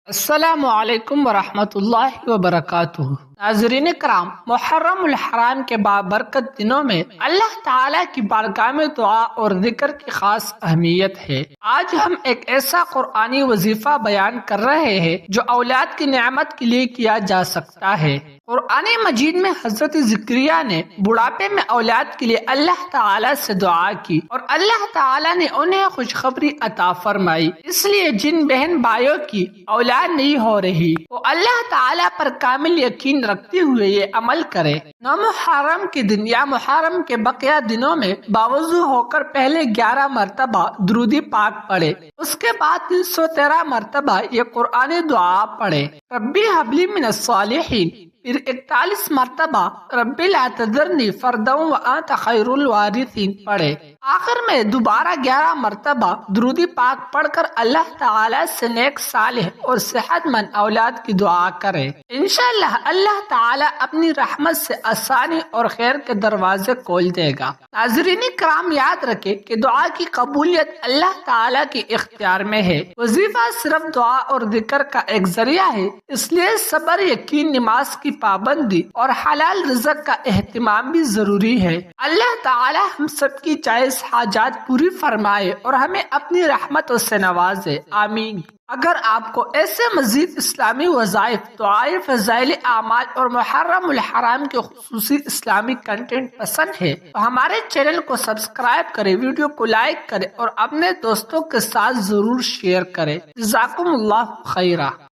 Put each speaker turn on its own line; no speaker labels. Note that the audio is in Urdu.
السلام علیکم ورحمۃ اللہ وبرکاتہ۔ ناظرین کرام، محرم الحرام کے بابرکت دنوں میں اللہ تعالیٰ کی بارگاہ میں دعا اور ذکر کی خاص اہمیت ہے۔ آج ہم ایک ایسا قرآنی وظیفہ بیان کر رہے ہیں جو اولاد کی نعمت کے لیے کیا جا سکتا ہے۔ قرآن مجید میں حضرت زکریا نے بڑھاپے میں اولاد کے لیے اللہ تعالیٰ سے دعا کی اور اللہ تعالیٰ نے انہیں خوشخبری عطا فرمائی۔ اس لیے جن بہن بھائیوں کی اولاد نہیں ہو رہی وہ اللہ تعالیٰ پر کامل یقین رکھتے ہوئے یہ عمل کرے۔ نو محرم کے دن یا محرم کے بقیہ دنوں میں باوضو ہو کر پہلے 11 مرتبہ درود پاک پڑھے، اس کے بعد 313 مرتبہ یہ قرآنی دعا پڑھے، ربی حب لی من الصالحین، پھر 41 مرتبہ ربی لا تذرنی فردا وانت خیر الوارثین پڑھے، آخر میں دوبارہ 11 مرتبہ درود پاک پڑھ کر اللہ تعالیٰ سے نیک صالح اور صحت مند اولاد کی دعا کرے۔ انشاءاللہ اللہ تعالیٰ اپنی رحمت سے آسانی اور خیر کے دروازے کھول دے گا۔ ناظرین کرام، یاد رکھے کہ دعا کی قبولیت اللہ تعالیٰ کے اختیار میں ہے۔ وظیفہ صرف دعا اور ذکر کا ایک ذریعہ ہے، اس لیے صبر، یقین، نماز کی پابندی اور حلال رزق کا اہتمام بھی ضروری ہے۔ اللہ تعالیٰ ہم سب کی جائز حاجات پوری فرمائے اور ہمیں اپنی رحمتوں سے نوازے، آمین۔ اگر آپ کو ایسے مزید اسلامی وظائف، دعائیں، فضائل اعمال اور محرم الحرام کے خصوصی اسلامی کنٹینٹ پسند ہے تو ہمارے چینل کو سبسکرائب کریں، ویڈیو کو لائک کریں اور اپنے دوستوں کے ساتھ ضرور شیئر کریں۔ جزاکم اللہ خیرہ۔